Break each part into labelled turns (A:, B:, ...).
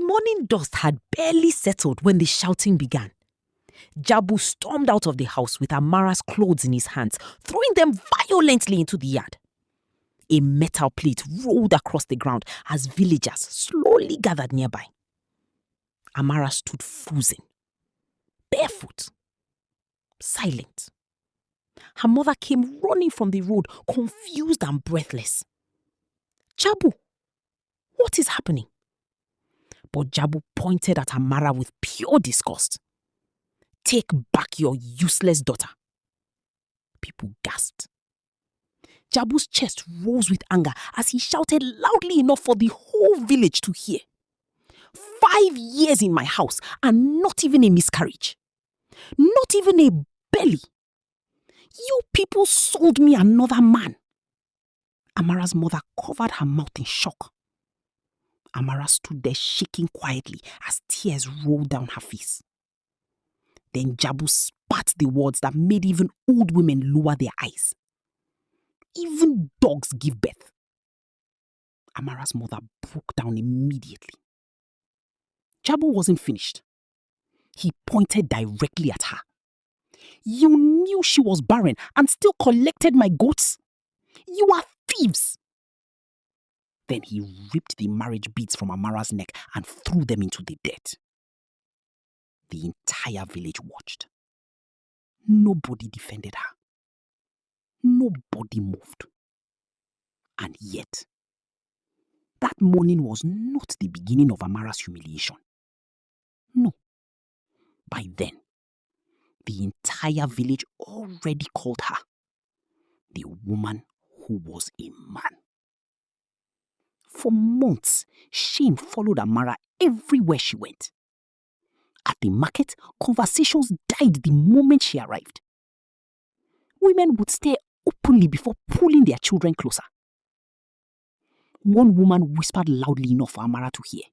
A: morning dust had barely settled when the shouting began. Jabu stormed out of the house with Amara's clothes in his hands, throwing them violently into the yard. A metal plate rolled across the ground as villagers slowly gathered nearby. Amara stood frozen, barefoot, silent. Her mother came running from the road, confused and breathless. "Jabu, what is happening?" But Jabu pointed at Amara with pure disgust. "Take back your useless daughter." People gasped. Jabu's chest rose with anger as he shouted loudly enough for the whole village to hear. 5 years in my house and not even a miscarriage. Not even a belly. You people sold me another man. Amara's mother covered her mouth in shock. Amara stood there shaking quietly as tears rolled down her face. Then Jabu spat the words that made even old women lower their eyes. "Even dogs give birth." Amara's mother broke down immediately. Jabu wasn't finished. He pointed directly at her. "You knew she was barren and still collected my goats? You are thieves!" Then he ripped the marriage beads from Amara's neck and threw them into the dirt. The entire village watched. Nobody defended her. Nobody moved. And yet, that morning was not the beginning of Amara's humiliation. No. By then, the entire village already called her the woman who was a man. For months, shame followed Amara everywhere she went. At the market, conversations died the moment she arrived. Women would stare openly before pulling their children closer. One woman whispered loudly enough for Amara to hear.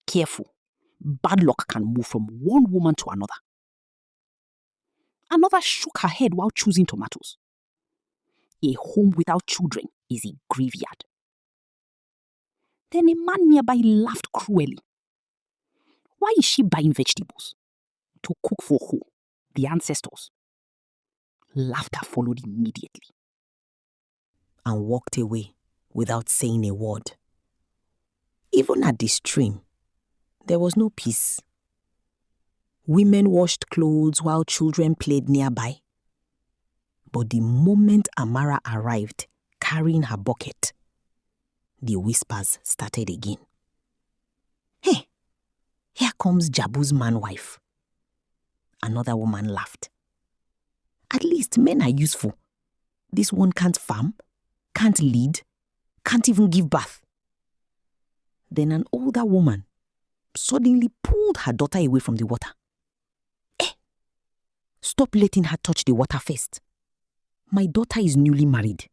A: "Careful, bad luck can move from one woman to another." Another shook her head while choosing tomatoes. A home without children is a graveyard. Then a man nearby laughed cruelly. "Why is she buying vegetables? To cook for who? The ancestors?" Laughter followed immediately. And walked away without saying a word. Even at the stream, there was no peace. Women washed clothes while children played nearby. But the moment Amara arrived carrying her bucket, the whispers started again. "Hey, here comes Jabu's man-wife." Another woman laughed. "At least men are useful. This one can't farm, can't lead, can't even give birth." Then an older woman suddenly pulled her daughter away from the water. "Eh, stop letting her touch the water first. My daughter is newly married."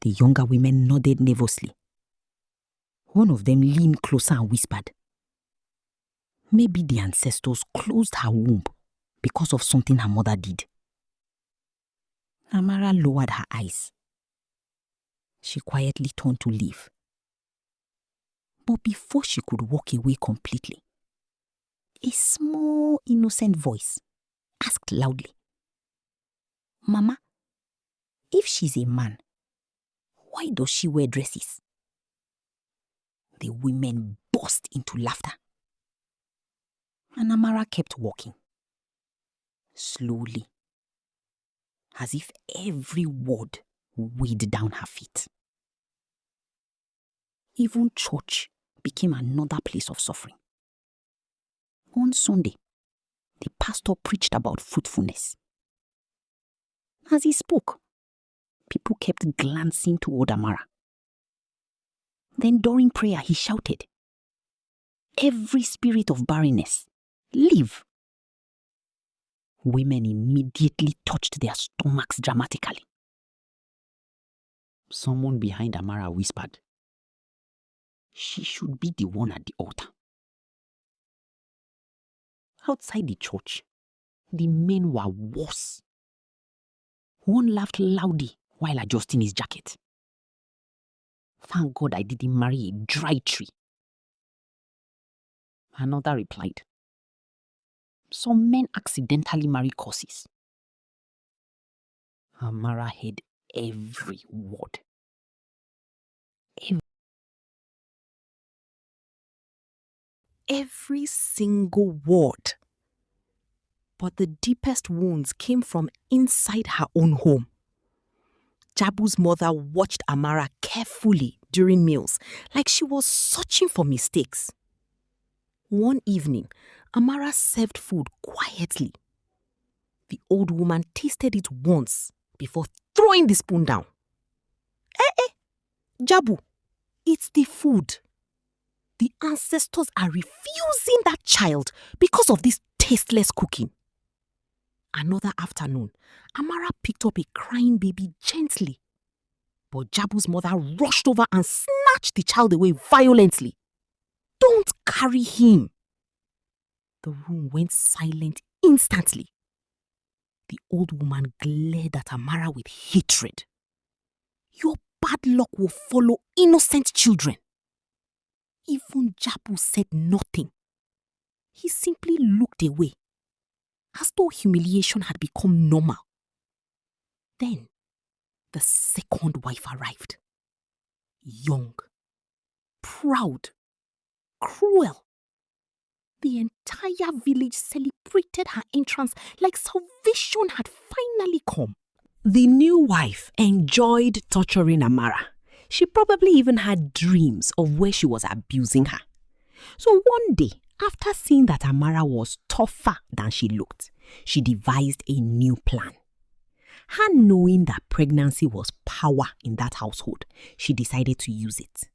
A: The younger women nodded nervously. One of them leaned closer and whispered, "Maybe the ancestors closed her womb because of something her mother did." Amara lowered her eyes. She quietly turned to leave. But before she could walk away completely, a small, innocent voice asked loudly, "Mama, if she's a man, why does she wear dresses?" The women burst into laughter. And Amara kept walking, slowly, as if every word weighed down her feet. Even church became another place of suffering. One Sunday, the pastor preached about fruitfulness. As he spoke, people kept glancing toward Amara. Then during prayer, he shouted, "Every spirit of barrenness, leave." Women immediately touched their stomachs dramatically. Someone behind Amara whispered, "She should be the one at the altar." Outside the church, the men were worse. One laughed loudly while adjusting his jacket. "Thank God I didn't marry a dry tree." Another replied, some men accidentally marry curses. Amara heard every word. Every single word. But the deepest wounds came from inside her own home. Jabu's mother watched Amara carefully during meals, like she was searching for mistakes. One evening, Amara served food quietly. The old woman tasted it once before throwing the spoon down. Jabu, it's the food. The ancestors are refusing that child because of this tasteless cooking. Another afternoon, Amara picked up a crying baby gently. But Jabu's mother rushed over and snatched the child away violently. Don't carry him. The room went silent instantly. The old woman glared at Amara with hatred. Your bad luck will follow innocent children. Even Jabu said nothing. He simply looked away, as though humiliation had become normal. Then, the second wife arrived. Young, proud, cruel. The entire village celebrated her entrance like salvation had finally come. The new wife enjoyed torturing Amara. She probably even had dreams of where she was abusing her. So one day, after seeing that Amara was tougher than she looked, she devised a new plan. Her knowing that pregnancy was power in that household, she decided to use it.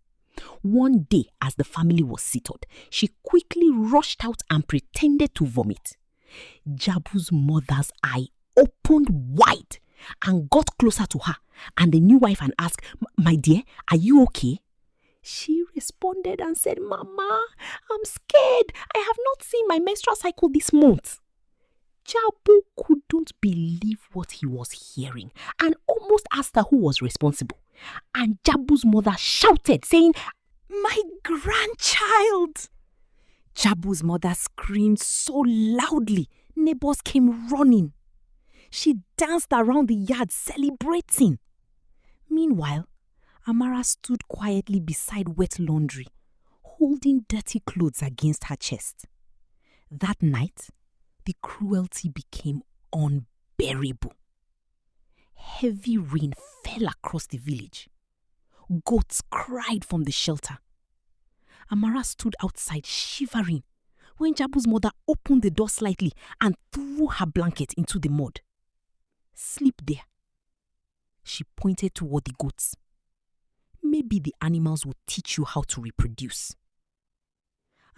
A: One day, as the family was seated, she quickly rushed out and pretended to vomit. Jabu's mother's eye opened wide and got closer to her and the new wife and asked, "My dear, are you okay?" She responded and said, "Mama, I'm scared. I have not seen my menstrual cycle this month." Jabu couldn't believe what he was hearing and almost asked her who was responsible. And Jabu's mother shouted, saying, "My grandchild!" Jabu's mother screamed so loudly, neighbors came running. She danced around the yard celebrating. Meanwhile, Amara stood quietly beside wet laundry, holding dirty clothes against her chest. That night, the cruelty became unbearable. Heavy rain fell across the village. Goats cried from the shelter. Amara stood outside shivering when Jabu's mother opened the door slightly and threw her blanket into the mud. "Sleep there." She pointed toward the goats. "Maybe the animals will teach you how to reproduce."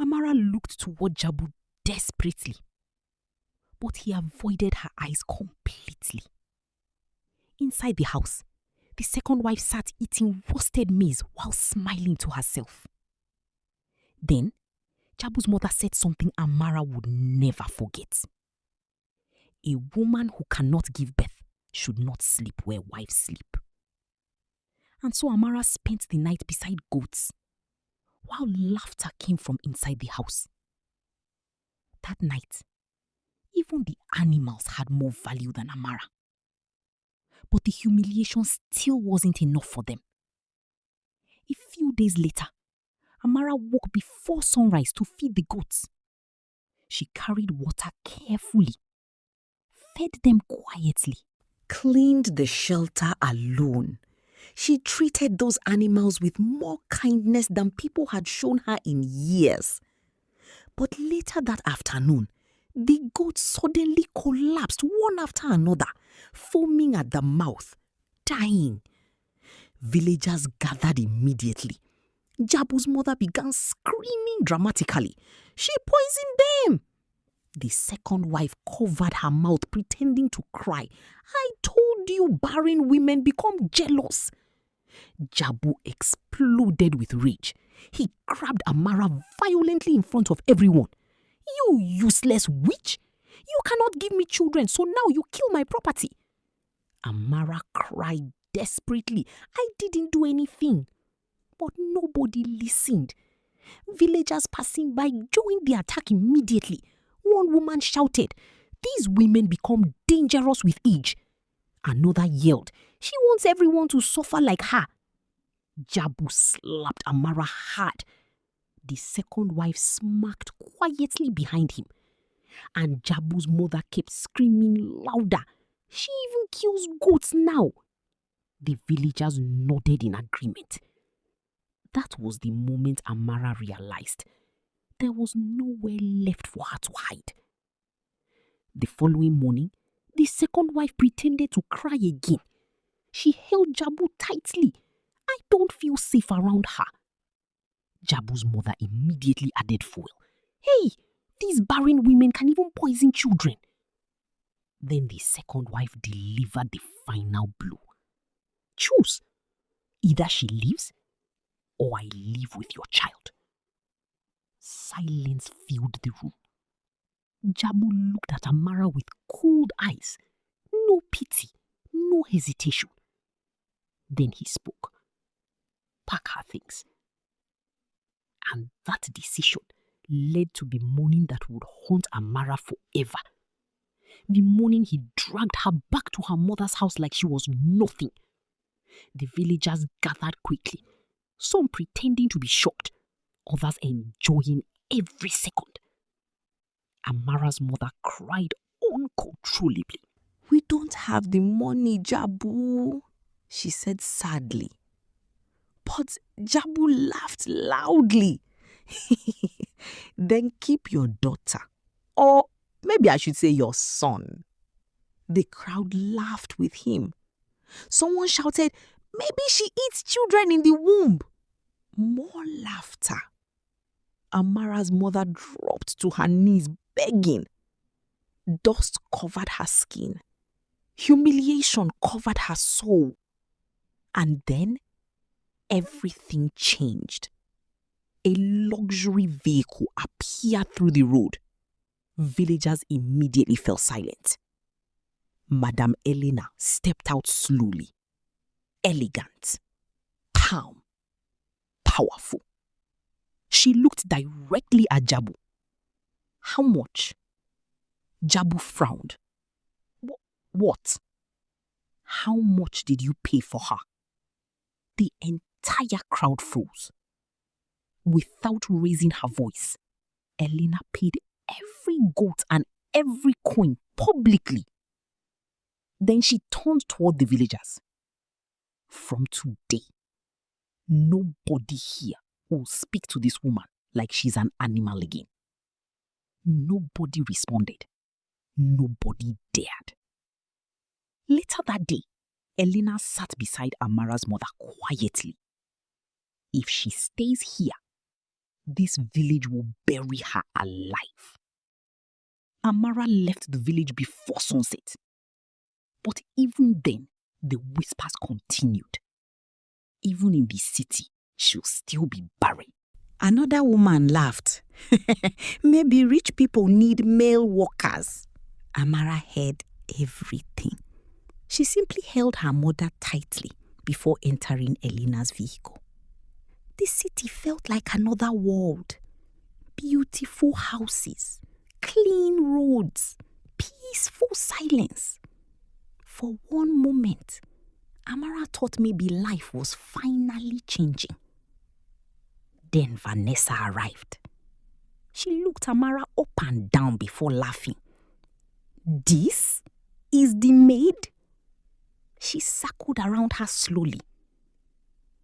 A: Amara looked toward Jabu desperately, but he avoided her eyes completely. Inside the house, the second wife sat eating roasted maize while smiling to herself. Then, Jabu's mother said something Amara would never forget. A woman who cannot give birth should not sleep where wives sleep. And so Amara spent the night beside goats, while laughter came from inside the house. That night, even the animals had more value than Amara. But the humiliation still wasn't enough for them. A few days later, Amara woke before sunrise to feed the goats. She carried water carefully, fed them quietly, cleaned the shelter alone. She treated those animals with more kindness than people had shown her in years. But later that afternoon, the goats suddenly collapsed one after another, foaming at the mouth, dying. Villagers gathered immediately. Jabu's mother began screaming dramatically. "She poisoned them!" The second wife covered her mouth, pretending to cry. "I told you barren women become jealous." Jabu exploded with rage. He grabbed Amara violently in front of everyone. "You useless witch! You cannot give me children, so now you kill my property." Amara cried desperately. "I didn't do anything." But nobody listened. Villagers passing by joined the attack immediately. One woman shouted, "These women become dangerous with age." Another yelled, "She wants everyone to suffer like her." Jabu slapped Amara hard. The second wife smirked quietly behind him. And Jabu's mother kept screaming louder, "She even kills goats now." The villagers nodded in agreement. That was the moment Amara realized there was nowhere left for her to hide. The following morning, the second wife pretended to cry again. She held Jabu tightly. "I don't feel safe around her." Jabu's mother immediately added fuel. "Hey, these barren women can even poison children." Then the second wife delivered the final blow. "Choose. Either she leaves or I live with your child." Silence filled the room. Jabu looked at Amara with cold eyes. No pity, no hesitation. Then he spoke. "Pack her things." And that decision led to the mourning that would haunt Amara forever. The morning he dragged her back to her mother's house like she was nothing. The villagers gathered quickly, some pretending to be shocked, others enjoying every second. Amara's mother cried uncontrollably. "We don't have the money, Jabu," she said sadly. But Jabu laughed loudly. "Then keep your daughter. Or maybe I should say your son." The crowd laughed with him. Someone shouted, "Maybe she eats children in the womb." More laughter. Amara's mother dropped to her knees begging. Dust covered her skin. Humiliation covered her soul. And then everything changed. A luxury vehicle appeared through the road. Villagers immediately fell silent. Madame Elena stepped out slowly. Elegant, calm, powerful. She looked directly at Jabu. "How much?" Jabu frowned. "What? How much did you pay for her?" The entire crowd froze. Without raising her voice, Elena paid every goat and every coin publicly. Then she turned toward the villagers. "From today, nobody here will speak to this woman like she's an animal again." Nobody responded. Nobody dared. Later that day, Elena sat beside Amara's mother quietly. "If she stays here, this village will bury her alive." Amara left the village before sunset. But even then, the whispers continued. Even in the city, she'll still be barren. Another woman laughed. "Maybe rich people need male workers." Amara heard everything. She simply held her mother tightly before entering Elena's vehicle. The city felt like another world. Beautiful houses, clean roads, peaceful silence. For one moment, Amara thought maybe life was finally changing. Then Vanessa arrived. She looked Amara up and down before laughing. "This is the maid?" She circled around her slowly.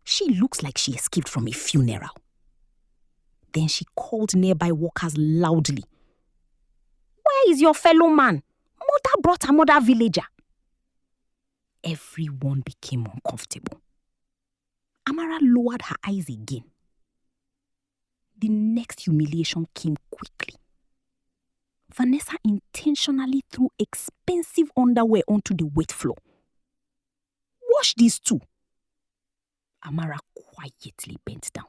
A: "She looks like she escaped from a funeral." Then she called nearby workers loudly. "Where is your fellow man? Mother brought another villager." Everyone became uncomfortable. Amara lowered her eyes again. The next humiliation came quickly. Vanessa intentionally threw expensive underwear onto the wet floor. "Wash these too." Amara quietly bent down.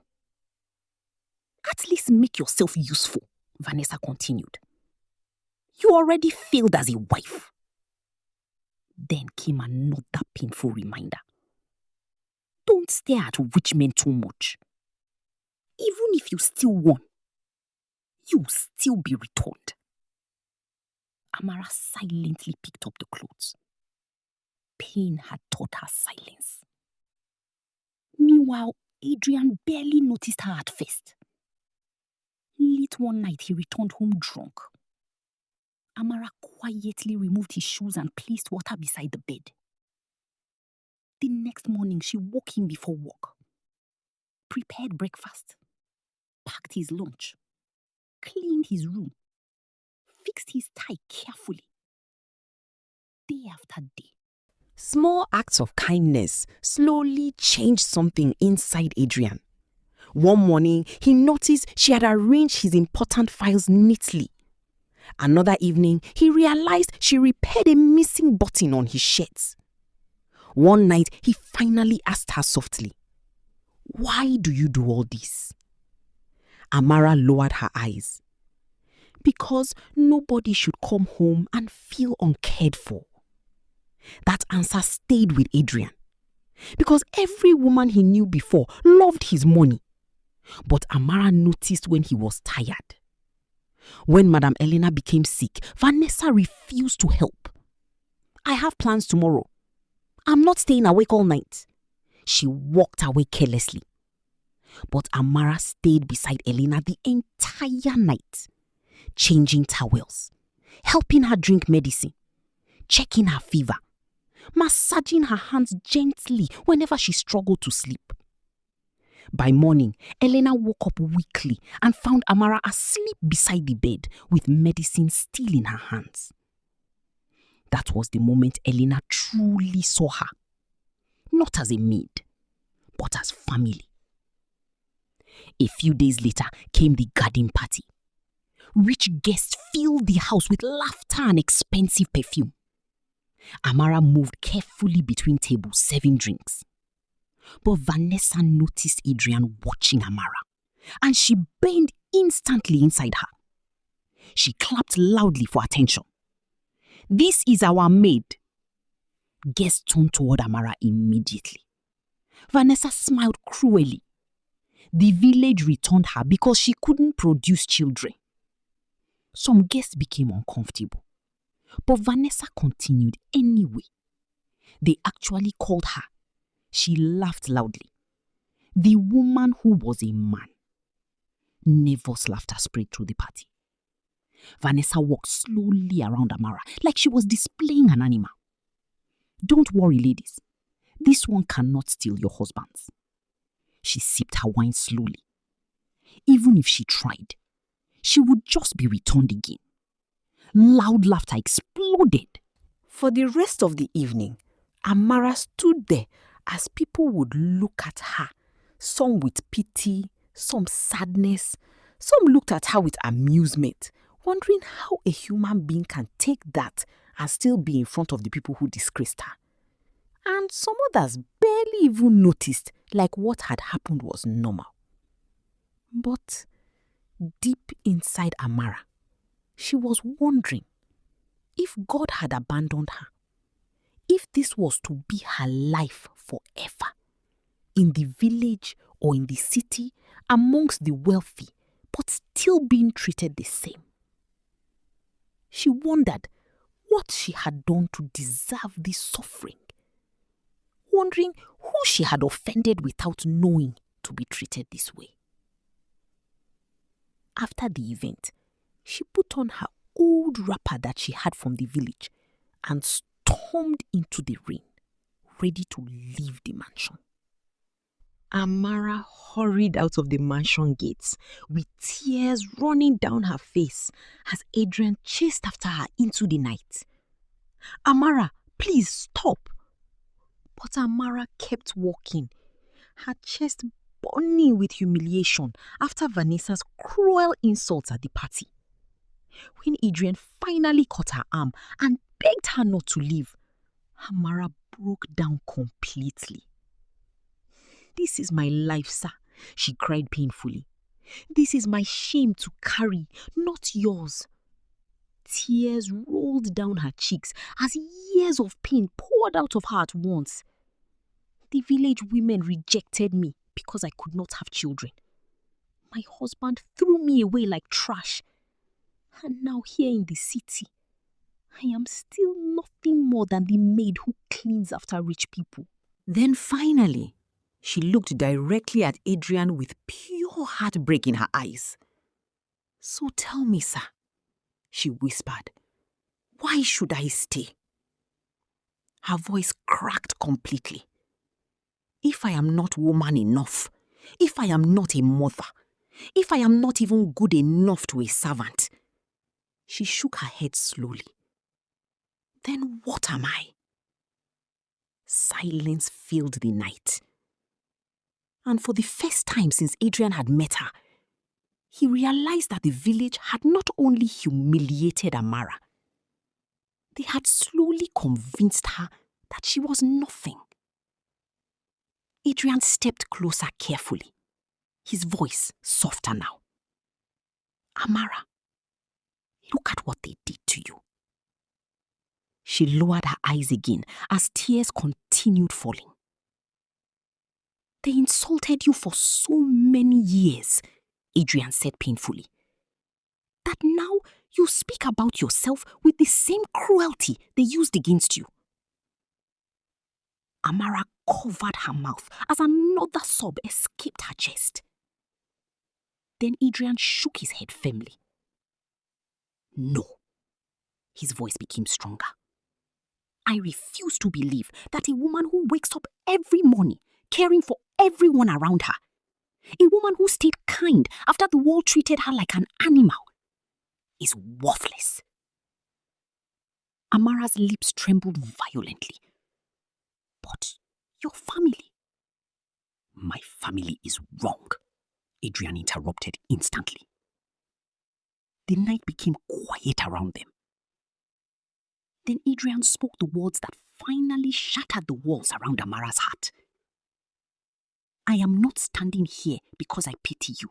A: "At least make yourself useful," Vanessa continued. "You already failed as a wife." Then came another painful reminder. Don't stare at rich men too much. Even if you still won, you'll still be returned. Amara silently picked up the clothes. Pain had taught her silence. Meanwhile, Adrian barely noticed her at first. Late one night, he returned home drunk. Amara quietly removed his shoes and placed water beside the bed. The next morning, she woke him before work, prepared breakfast, packed his lunch, cleaned his room, fixed his tie carefully. Day after day. Small acts of kindness slowly changed something inside Adrian. One morning, he noticed she had arranged his important files neatly. Another evening, he realized she repaired a missing button on his shirt. One night, he finally asked her softly, "Why do you do all this?" Amara lowered her eyes. Because nobody should come home and feel uncared for. That answer stayed with Adrian. Because every woman he knew before loved his money. But Amara noticed when he was tired. When Madam Elena became sick, Vanessa refused to help. "I have plans tomorrow. I'm not staying awake all night." She walked away carelessly. But Amara stayed beside Elena the entire night, changing towels, helping her drink medicine, checking her fever, massaging her hands gently whenever she struggled to sleep. By morning, Elena woke up weakly and found Amara asleep beside the bed with medicine still in her hands. That was the moment Elena truly saw her, not as a maid, but as family. A few days later came the garden party. Rich guests filled the house with laughter and expensive perfume. Amara moved carefully between tables serving drinks. But Vanessa noticed Adrian watching Amara, and she burned instantly inside her. She clapped loudly for attention. "This is our maid." Guests turned toward Amara immediately. Vanessa smiled cruelly. The village returned her because she couldn't produce children. Some guests became uncomfortable, but Vanessa continued anyway. They actually called her. She laughed loudly. The woman who was a man. Nervous laughter spread through the party. Vanessa walked slowly around Amara like she was displaying an animal. "Don't worry, ladies. This one cannot steal your husbands." She sipped her wine slowly. Even if she tried, she would just be returned again. Loud laughter exploded. For the rest of the evening, Amara stood there as people would look at her, some with pity, some sadness. Some looked at her with amusement, wondering how a human being can take that and still be in front of the people who disgraced her. And some others barely even noticed, like what had happened was normal. But deep inside Amara, she was wondering if God had abandoned her. If this was to be her life forever, in the village or in the city, amongst the wealthy, but still being treated the same. She wondered what she had done to deserve this suffering, wondering who she had offended without knowing to be treated this way. After the event, she put on her old wrapper that she had from the village and stormed into the rain, ready to leave the mansion. Amara hurried out of the mansion gates with tears running down her face as Adrian chased after her into the night. "Amara, please stop." But Amara kept walking, her chest burning with humiliation after Vanessa's cruel insults at the party. When Adrian finally caught her arm and begged her not to leave, Amara broke down completely. "This is my life, sir," she cried painfully. "This is my shame to carry, not yours." Tears rolled down her cheeks as years of pain poured out of her at once. The village women rejected me because I could not have children. My husband threw me away like trash. And now here in the city, I am still nothing more than the maid who cleans after rich people.
B: Then finally, she looked directly at Adrian with pure heartbreak in her eyes. "So tell me, sir," she whispered, "why should I stay?" Her voice cracked completely. "If I am not woman enough, if I am not a mother, if I am not even good enough to a servant." She shook her head slowly. "Then what am I?" Silence filled the night. And for the first time since Adrian had met her, he realized that the village had not only humiliated Amara, they had slowly convinced her that she was nothing. Adrian stepped closer carefully, his voice softer now. "Amara, look at what they did to you." She lowered her eyes again as tears continued falling. "They insulted you for so many years," Adrian said painfully, "that now you speak about yourself with the same cruelty they used against you." Amara covered her mouth as another sob escaped her chest. Then Adrian shook his head firmly. "No." His voice became stronger. "I refuse to believe that a woman who wakes up every morning caring for everyone around her, a woman who stayed kind after the world treated her like an animal, is worthless." Amara's lips trembled violently. "But your family—" "My family is wrong," Adrian interrupted instantly. The night became quiet around them. Then Adrian spoke the words that finally shattered the walls around Amara's heart. "I am not standing here because I pity you,"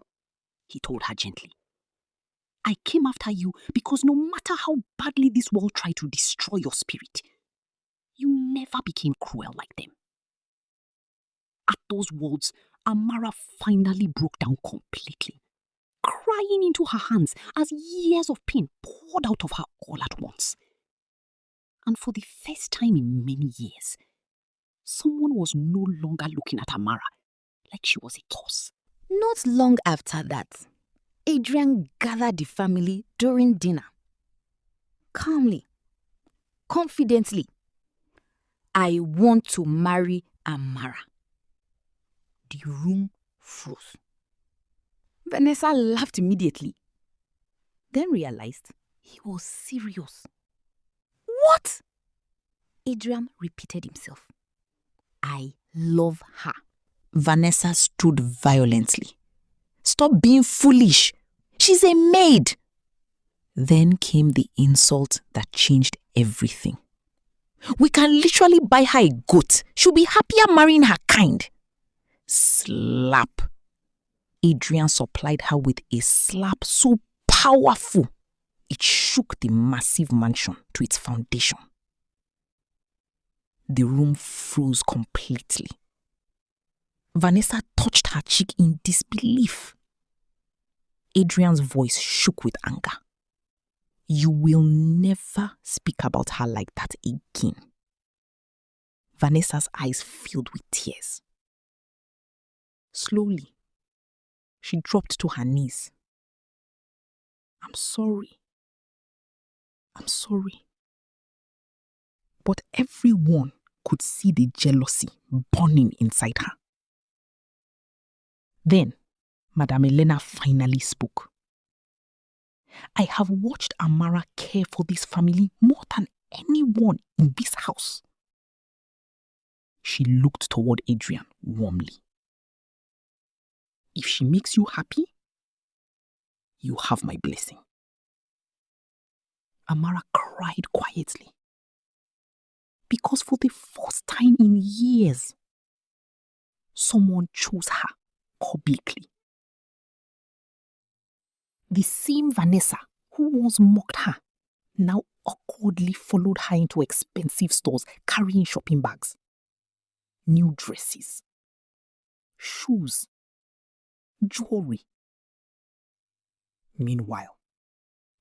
B: he told her gently. "I came after you because no matter how badly this world tried to destroy your spirit, you never became cruel like them." At those words, Amara finally broke down completely, crying into her hands as years of pain poured out of her all at once. And for the first time in many years, someone was no longer looking at Amara like she was a curse.
C: Not long after that, Adrian gathered the family during dinner. Calmly, confidently, "I want to marry Amara." The room froze. Vanessa laughed immediately, then realized he was serious. "What?" Adrian repeated himself. "I love her."
B: Vanessa stood violently. "Stop being foolish. She's a maid." Then came the insult that changed everything. "We can literally buy her a goat. She'll be happier marrying her kind." Slap. Adrian supplied her with a slap so powerful it shook the massive mansion to its foundation. The room froze completely. Vanessa touched her cheek in disbelief. Adrian's voice shook with anger. "You will never speak about her like that again." Vanessa's eyes filled with tears. Slowly, she dropped to her knees. "I'm sorry. I'm sorry." But everyone could see the jealousy burning inside her. Then, Madame Elena finally spoke. "I have watched Amara care for this family more than anyone in this house." She looked toward Adrian warmly. "If she makes you happy, you have my blessing." Amara cried quietly. Because for the first time in years, someone chose her publicly. The same Vanessa who once mocked her now awkwardly followed her into expensive stores carrying shopping bags, new dresses, shoes, jewelry, Meanwhile,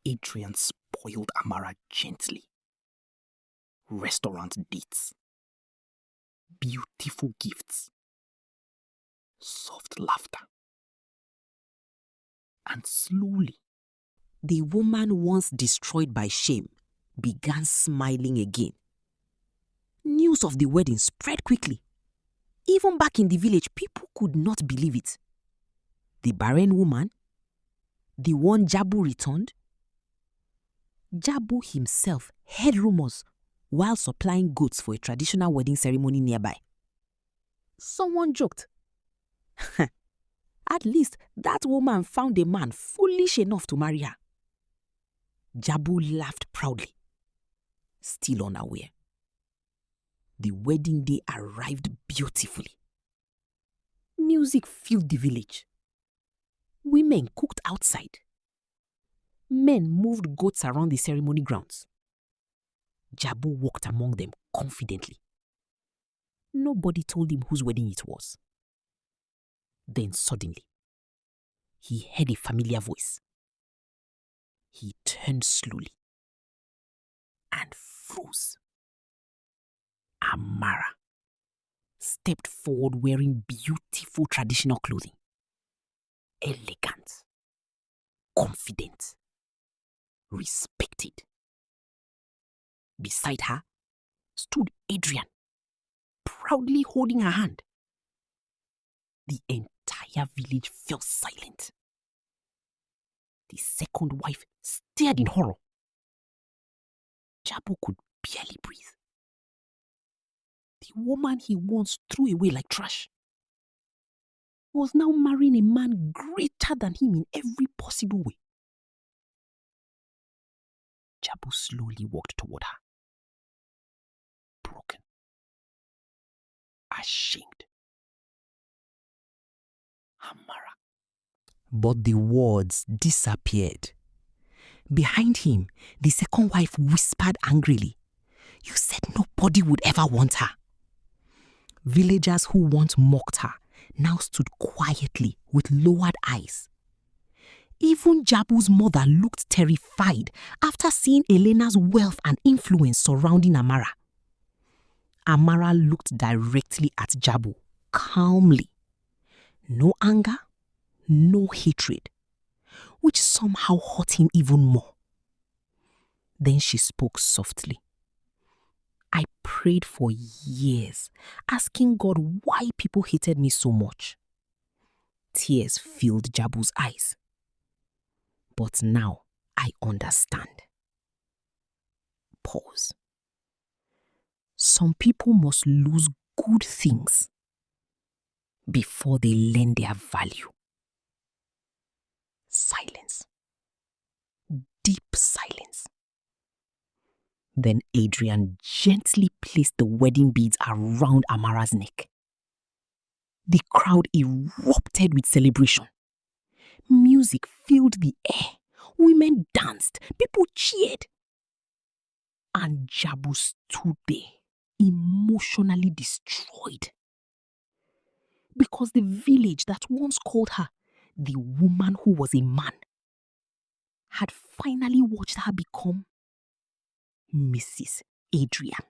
B: Adrian spoiled Amara gently. Restaurant dates, beautiful gifts, soft laughter. And slowly,
A: the woman once destroyed by shame began smiling again. News of the wedding spread quickly. Even back in the village, people could not believe it. The barren woman, the one Jabu returned. Jabu himself heard rumors while supplying goats for a traditional wedding ceremony nearby. Someone joked, "At least that woman found a man foolish enough to marry her." Jabu laughed proudly, still unaware. The wedding day arrived beautifully. Music filled the village. Women cooked outside. Men moved goats around the ceremony grounds. Jabu walked among them confidently. Nobody told him whose wedding it was. Then suddenly, he heard a familiar voice. He turned slowly and froze. Amara stepped forward wearing beautiful traditional clothing. Elegant, confident, respected. Beside her stood Adrian, proudly holding her hand. The entire village fell silent. The second wife stared in horror. Jabu could barely breathe. The woman he once threw away like trash was now marrying a man greater than him in every possible way. Jabu slowly walked toward her. Broken. Ashamed. Amara. But the words disappeared. Behind him, the second wife whispered angrily, "You said nobody would ever want her." Villagers who once mocked her now stood quietly with lowered eyes. Even Jabu's mother looked terrified after seeing Elena's wealth and influence surrounding Amara. Amara looked directly at Jabu, calmly. No anger, no hatred, which somehow hurt him even more. Then she spoke softly. "I prayed for years, asking God why people hated me so much." Tears filled Jabu's eyes. "But now I understand." Pause. Some people must lose good things before they learn their value. Silence. Deep silence. Then Adrian gently placed the wedding beads around Amara's neck. The crowd erupted with celebration. Music filled the air. Women danced. People cheered. And Jabu stood there, emotionally destroyed. Because the village that once called her the woman who was a man had finally watched her become Mrs. Adrian.